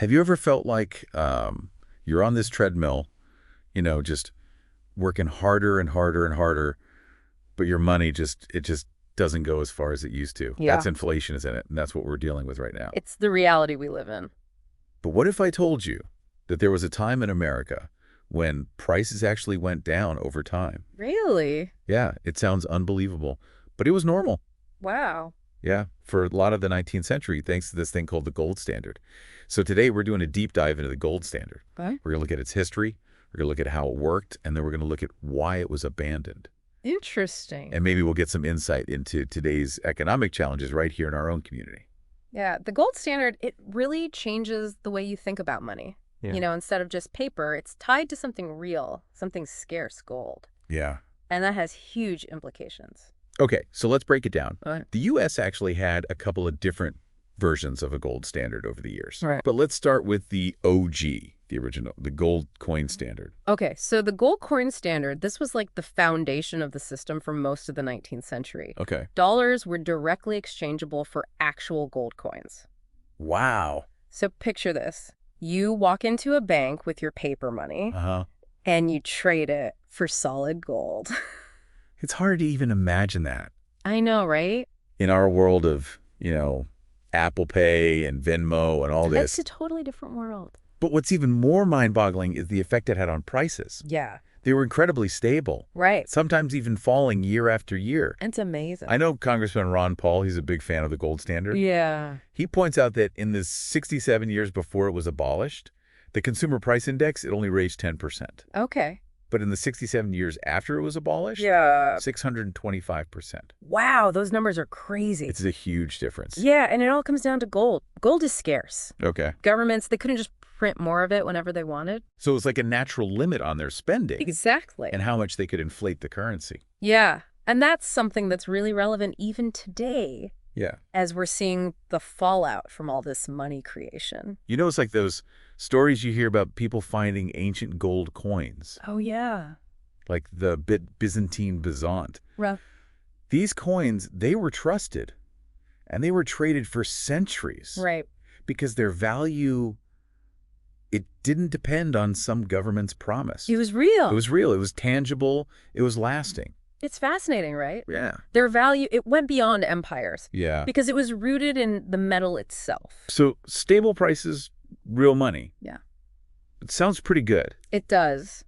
Have you ever felt like you're on this treadmill, just working harder and harder and harder, but your money just doesn't go as far as it used to? Yeah. That's inflation, isn't it? And that's what we're dealing with right now. It's the reality we live in. But what if I told you that there was a time in America when prices actually went down over time? Really? Yeah, it sounds unbelievable, but it was normal. Wow. Yeah, for a lot of the 19th century, thanks to this thing called the gold standard. So today we're doing a deep dive into the gold standard. Okay. We're going to look at its history, we're going to look at how it worked, and then we're going to look at why it was abandoned. Interesting. And maybe we'll get some insight into today's economic challenges right here in our own community. Yeah, the gold standard, it really changes the way you think about money. Yeah. Instead of just paper, it's tied to something real, something scarce, gold. Yeah. And that has huge implications. Okay, so let's break it down. All right. The U.S. actually had a couple of different versions of a gold standard over the years. Right. But let's start with the OG, the original, the gold coin standard. Okay, so the gold coin standard, this was like the foundation of the system for most of the 19th century. Okay. Dollars were directly exchangeable for actual gold coins. Wow. So picture this. You walk into a bank with your paper money, Uh-huh. and you trade it for solid gold. It's hard to even imagine that. I know, right? In our world of, Apple Pay and Venmo and all It's this. a totally different world. But what's even more mind-boggling is the effect it had on prices. Yeah. They were incredibly stable, Right. sometimes even falling year after year. It's amazing. I know Congressman Ron Paul, he's a big fan of the gold standard. Yeah. He points out that in the 67 years before it was abolished, the consumer price index, it only raised 10%. Okay. But in the 67 years after it was abolished, Yeah. 625%. Wow, those numbers are crazy. It's a huge difference. Yeah, and it all comes down to gold. Gold is scarce. Okay. Governments, they couldn't just print more of it whenever they wanted. So it's like a natural limit on their spending Exactly. and how much they could inflate the currency. Yeah, and that's something that's really relevant even today Yeah. as we're seeing the fallout from all this money creation. It's like those stories you hear about people finding ancient gold coins, Oh, yeah. like the Byzantine Byzant. Rough. These coins, they were trusted, and they were traded for centuries. Right. Because their value, it didn't depend on some government's promise. It was real. It was real. It was tangible. It was lasting. It's fascinating, right? Yeah. Their value, it went beyond empires Yeah. because it was rooted in the metal itself. So stable prices, real money. Yeah. It sounds pretty good, It does.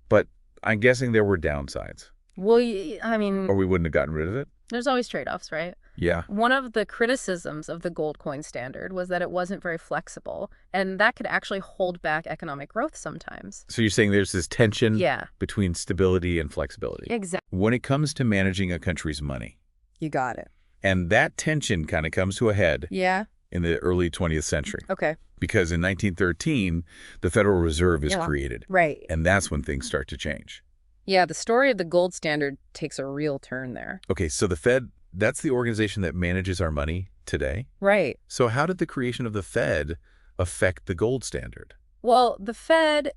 but I'm guessing there were downsides, Well, I mean, or we wouldn't have gotten rid of it. there's always trade-offs, right? Yeah. One of the criticisms of the gold coin standard was that it wasn't very flexible, and that could actually hold back economic growth sometimes. So you're saying there's this tension Yeah. between stability and flexibility Exactly. when it comes to managing a country's money. You got it. And that tension kind of comes to a head Yeah. in the early 20th century. Okay. Because in 1913, the Federal Reserve is Yeah. created. Right. And that's when things start to change. Yeah, the story of the gold standard takes a real turn there. Okay, so the Fed, that's the organization that manages our money today. Right. So how did the creation of the Fed affect the gold standard? Well, the Fed,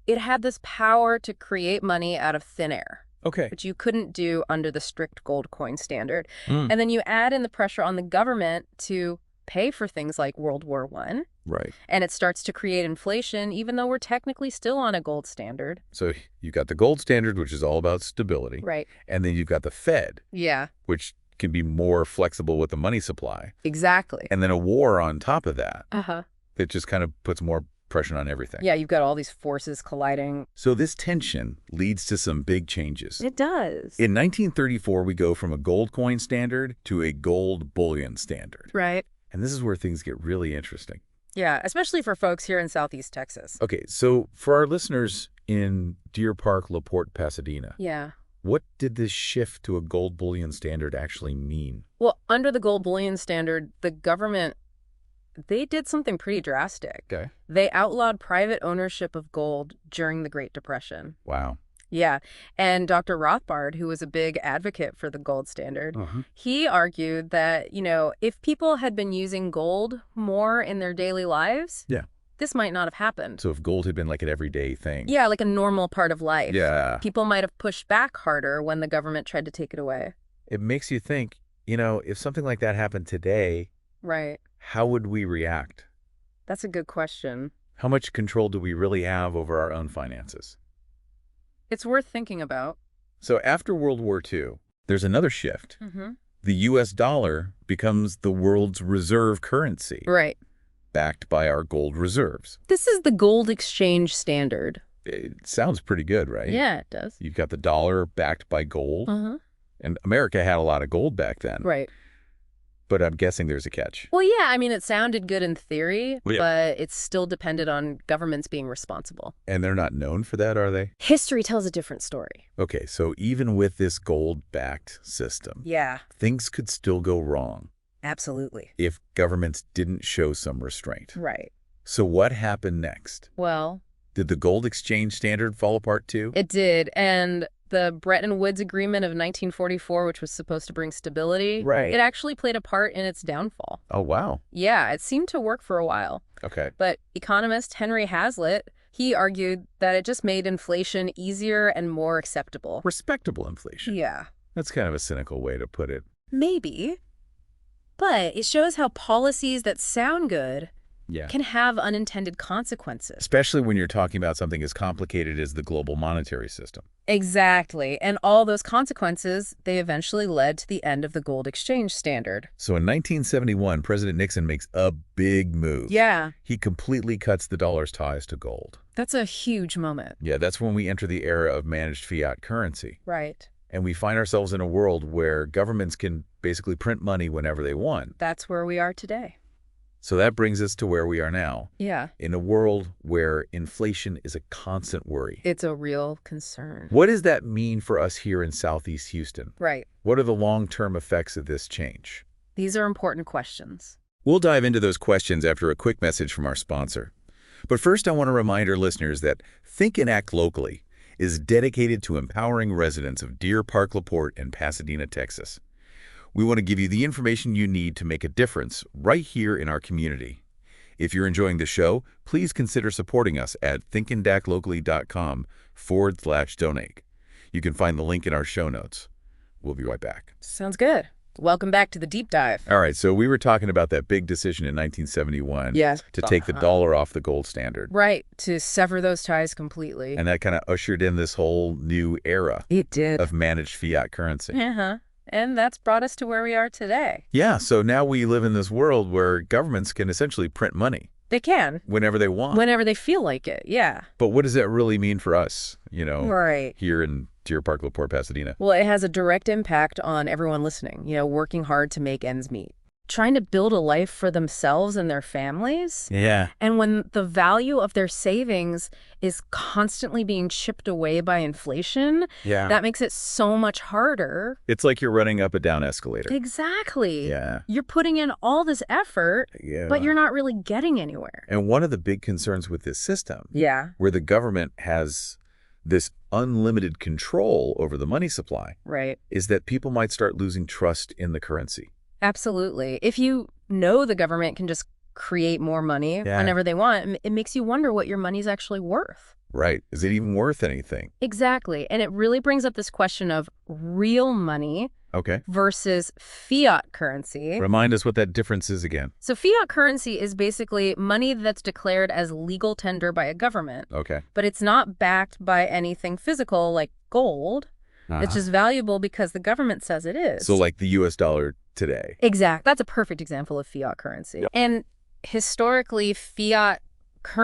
it had this power to create money out of thin air, Okay. which you couldn't do under the strict gold coin standard. Mm. And then you add in the pressure on the government to pay for things like World War I, Right. and it starts to create inflation, even though we're technically still on a gold standard. So you got the gold standard, which is all about stability. Right. And then you've got the Fed, Yeah, which can be more flexible with the money supply. exactly. And then a war on top of that Uh-huh. that just kind of puts more pressure on everything. Yeah, you've got all these forces colliding. So this tension leads to some big changes. It does. In 1934, we go from a gold coin standard to a gold bullion standard. Right. And this is where things get really interesting. Yeah, especially for folks here in Southeast Texas. Okay, so for our listeners in Deer Park, LaPorte, Pasadena, Yeah. what did this shift to a gold bullion standard actually mean? Well, under the gold bullion standard, the government, they did something pretty drastic. Okay. They outlawed private ownership of gold during the Great Depression. Wow. Yeah. And Dr. Rothbard, who was a big advocate for the gold standard, Uh-huh. he argued that, if people had been using gold more in their daily lives, Yeah. this might not have happened. So if gold had been like an everyday thing. Yeah, like a normal part of life. Yeah. People might have pushed back harder when the government tried to take it away. It makes you think, if something like that happened today, Right. how would we react? That's a good question. How much control do we really have over our own finances? It's worth thinking about. So after World War II, there's another shift. Mm-hmm. The U.S. dollar becomes the world's reserve currency, Right. backed by our gold reserves. This is the gold exchange standard. It sounds pretty good, right? Yeah, it does. You've got the dollar backed by gold, Uh-huh. and America had a lot of gold back then. Right. But I'm guessing there's a catch. Well, yeah, I mean, it sounded good in theory, Well, yeah. but it's still dependent on governments being responsible. And they're not known for that, are they? History tells a different story. Okay, so even with this gold-backed system, Yeah, things could still go wrong absolutely. if governments didn't show some restraint. Right. So what happened next? Well, Did the gold exchange standard fall apart too? it did. And the Bretton Woods Agreement of 1944, which was supposed to bring stability, Right. it actually played a part in its downfall. Oh, wow. Yeah, it seemed to work for a while. Okay. But economist Henry Hazlitt, he argued that it just made inflation easier and more acceptable. Respectable inflation. Yeah. That's kind of a cynical way to put it. Maybe. But it shows how policies that sound good Yeah. can have unintended consequences. Especially when you're talking about something as complicated as the global monetary system. Exactly. And all those consequences, they eventually led to the end of the gold exchange standard. So in 1971, President Nixon makes a big move. Yeah, He completely cuts the dollar's ties to gold. that's a huge moment. Yeah, that's when we enter the era of managed fiat currency. Right. And we find ourselves in a world where governments can basically print money whenever they want. That's where we are today. So that brings us to where we are now, Yeah. in a world where inflation is a constant worry. It's a real concern. What does that mean for us here in Southeast Houston? Right. What are the long-term effects of this change? These are important questions. We'll dive into those questions after a quick message from our sponsor. But first, I want to remind our listeners that Think and Act Locally is dedicated to empowering residents of Deer Park, LaPorte, and Pasadena, Texas. We want to give you the information you need to make a difference right here in our community. If you're enjoying the show, please consider supporting us at thinkandactlocally.com/donate. You can find the link in our show notes. We'll be right back. Sounds good. Welcome back to the deep dive. All right, so we were talking about that big decision in 1971 Yes. to take the dollar off the gold standard. Right. To sever those ties completely. And that kind of ushered in this whole new era It did. of managed fiat currency. Uh-huh. And that's brought us to where we are today. Yeah, so now we live in this world where governments can essentially print money They can. whenever they want. Whenever they feel like it. Yeah. But what does that really mean for us, Right. here in Deer Park, LaPorte, Pasadena? Well, it has a direct impact on everyone listening, working hard to make ends meet, trying to build a life for themselves and their families. Yeah. And when the value of their savings is constantly being chipped away by inflation, Yeah. that makes it so much harder. It's like you're running up a down escalator. Exactly. Yeah. You're putting in all this effort, Yeah. but you're not really getting anywhere. And one of the big concerns with this system, Yeah. where the government has this unlimited control over the money supply, Right. is that people might start losing trust in the currency. Absolutely. If you know the government can just create more money Yeah. whenever they want, it makes you wonder what your money's actually worth. Right. Is it even worth anything? Exactly. And it really brings up this question of real money Okay. versus fiat currency. Remind us what that difference is again. So fiat currency is basically money that's declared as legal tender by a government, Okay. but it's not backed by anything physical like gold. It's just valuable because the government says it is. So like the U.S. dollar today. Exact. That's a perfect example of fiat currency. Yep. And historically, fiat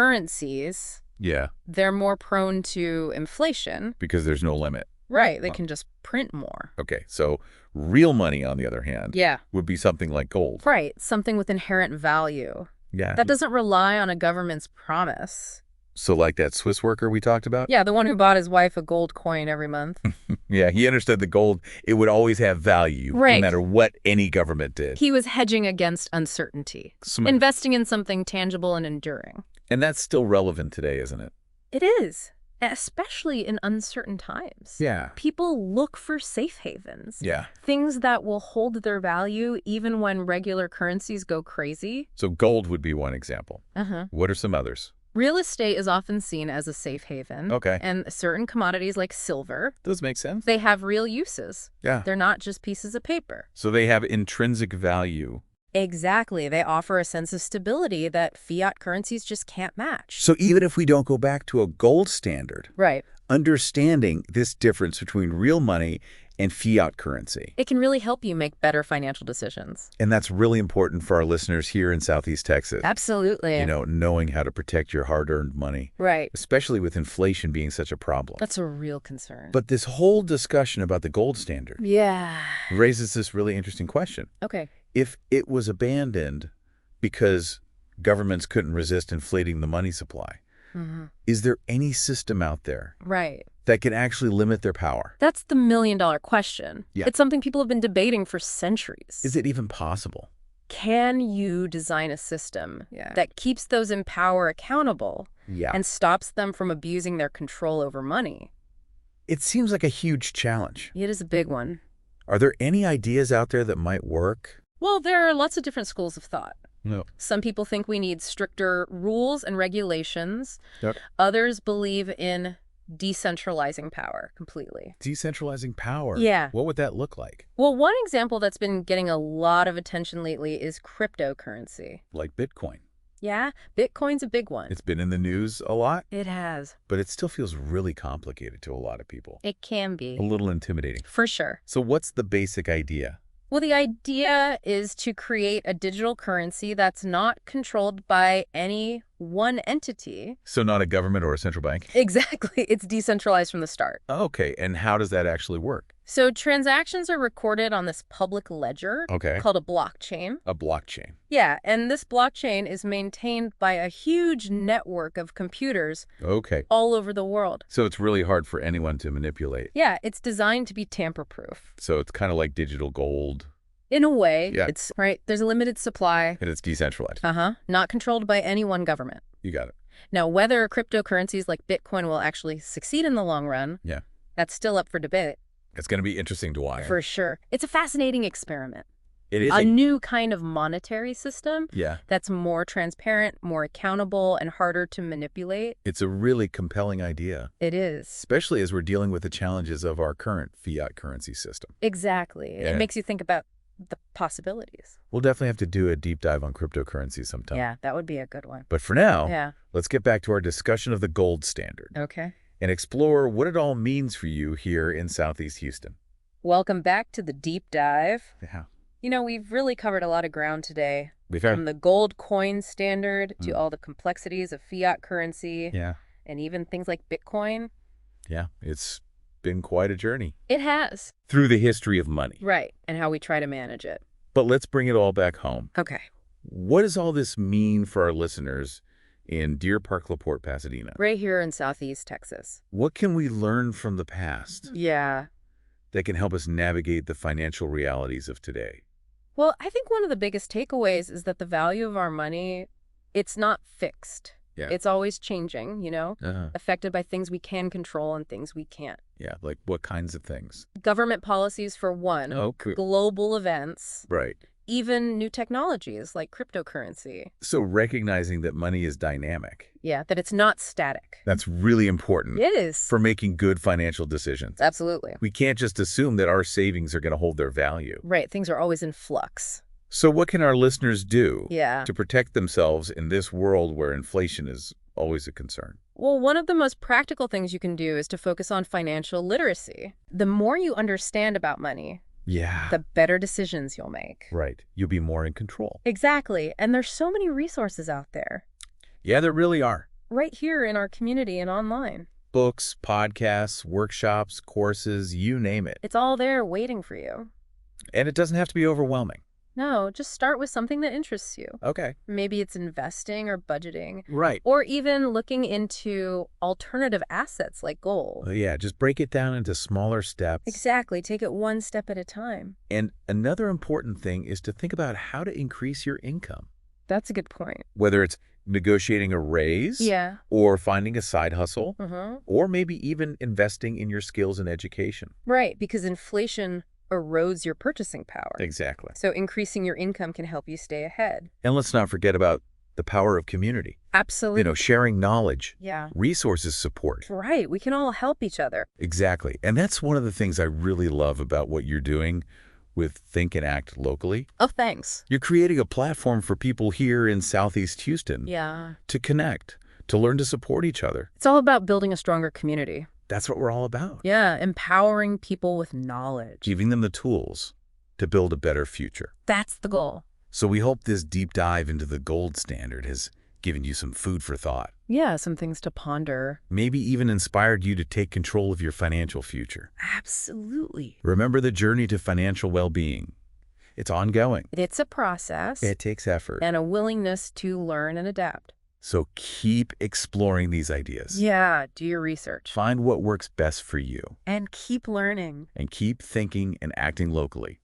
currencies, Yeah. they're more prone to inflation. Because there's no limit. Right. They can just print more. Okay. So real money, on the other hand, Yeah. would be something like gold. Right. Something with inherent value. Yeah. That doesn't rely on a government's promise. So like that Swiss worker we talked about? Yeah, the one who bought his wife a gold coin every month. Yeah, he understood the gold, it would always have value, no Right. matter what any government did. He was hedging against uncertainty, investing in something tangible and enduring. And that's still relevant today, isn't it? It is, especially in uncertain times. Yeah. People look for safe havens. Yeah. Things that will hold their value even when regular currencies go crazy. So gold would be one example. What are some others? Real estate is often seen as a safe haven. Okay. And certain commodities like silver, Those make sense. they have real uses. Yeah. They're not just pieces of paper. So they have intrinsic value Exactly. They offer a sense of stability that fiat currencies just can't match. So even if we don't go back to a gold standard, Right. understanding this difference between real money and fiat currency. It can really help you make better financial decisions. And that's really important for our listeners here in Southeast Texas. Absolutely. Knowing how to protect your hard-earned money, Right. especially with inflation being such a problem. That's a real concern. But this whole discussion about the gold standard Yeah. raises this really interesting question. Okay. If it was abandoned because governments couldn't resist inflating the money supply, is there any system out there Right. that can actually limit their power? That's the million-dollar question. Yeah. It's something people have been debating for centuries. Is it even possible? Can you design a system that keeps those in power accountable Yeah. and stops them from abusing their control over money? It seems like a huge challenge. It is a big one. Are there any ideas out there that might work? Well, there are lots of different schools of thought. No. Some people think we need stricter rules and regulations. Yep. Others believe in decentralizing power completely. Decentralizing power. Yeah. What would that look like? Well, one example that's been getting a lot of attention lately is cryptocurrency. Like Bitcoin. Yeah, Bitcoin's a big one. It's been in the news a lot, It has. but it still feels really complicated to a lot of people. It can be. A little intimidating. For sure. So what's the basic idea? Well, the idea is to create a digital currency that's not controlled by any one entity. So not a government or a central bank? Exactly. It's decentralized from the start. Okay, and how does that actually work? So transactions are recorded on this public ledger Okay. called a blockchain. A blockchain. Yeah, and this blockchain is maintained by a huge network of computers Okay. all over the world. So it's really hard for anyone to manipulate. Yeah, it's designed to be tamper-proof. So it's kind of like digital gold, In a way, Yeah. it's right. There's a limited supply. and it's decentralized. Not controlled by any one government. You got it. Now, whether cryptocurrencies like Bitcoin will actually succeed in the long run, Yeah. that's still up for debate. It's going to be interesting to watch. For sure. It's a fascinating experiment. It is A new kind of monetary system Yeah. that's more transparent, more accountable, and harder to manipulate. It's a really compelling idea, It is. especially as we're dealing with the challenges of our current fiat currency system. Exactly. Yeah. It makes you think about the possibilities. We'll definitely have to do a deep dive on cryptocurrency sometime. Yeah, that would be a good one. But for now, Yeah. let's get back to our discussion of the gold standard Okay. and explore what it all means for you here in Southeast Houston. Welcome back to the deep dive. Yeah. We've really covered a lot of ground today. We've had From the gold coin standard to all the complexities of fiat currency Yeah. and even things like Bitcoin. Yeah. It's been quite a journey It has. through the history of money. Right. And how we try to manage it. But let's bring it all back home. Okay. What does all this mean for our listeners in Deer Park, LaPorte, Pasadena? Right here in Southeast Texas. What can we learn from the past Yeah. that can help us navigate the financial realities of today? Well, I think one of the biggest takeaways is that the value of our money, it's not fixed. Yeah. It's always changing, Uh-huh. affected by things we can control and things we can't. Yeah, like what kinds of things? Government policies, for one, Oh, cool. global events, Right. even new technologies like cryptocurrency. So recognizing that money is dynamic, Yeah, that it's not static. that's really important It is. for making good financial decisions. Absolutely. We can't just assume that our savings are going to hold their value. Right, things are always in flux. So what can our listeners do Yeah. to protect themselves in this world where inflation is always a concern? Well, one of the most practical things you can do is to focus on financial literacy. The more you understand about money, Yeah. the better decisions you'll make. Right. You'll be more in control. Exactly. And there's so many resources out there, Yeah, there really are. right here in our community and online. Books, podcasts, workshops, courses, you name it. It's all there waiting for you. And it doesn't have to be overwhelming. No, just start with something that interests you. Okay. Maybe it's investing or budgeting, Right. or even looking into alternative assets like gold. Yeah, just break it down into smaller steps. Exactly. Take it one step at a time. And another important thing is to think about how to increase your income, That's a good point. whether it's negotiating a raise Yeah. or finding a side hustle, Mm-hmm. or maybe even investing in your skills and education. Right, because inflation erodes your purchasing power. Exactly. So increasing your income can help you stay ahead. And let's not forget about the power of community. Absolutely. Sharing knowledge, Yeah. resources, support. Right. We can all help each other. Exactly. And that's one of the things I really love about what you're doing with Think and Act Locally? Oh, thanks. You're creating a platform for people here in Southeast Houston Yeah. to connect, to learn to support each other. It's all about building a stronger community. That's what we're all about. Yeah, empowering people with knowledge. Giving them the tools to build a better future. That's the goal. So we hope this deep dive into the gold standard has given you some food for thought. Yeah, some things to ponder. Maybe even inspired you to take control of your financial future. Absolutely. Remember the journey to financial well-being. It's ongoing. It's a process. It takes effort. And a willingness to learn and adapt. So keep exploring these ideas. Yeah, do your research. Find what works best for you. And keep learning. And keep thinking and acting locally.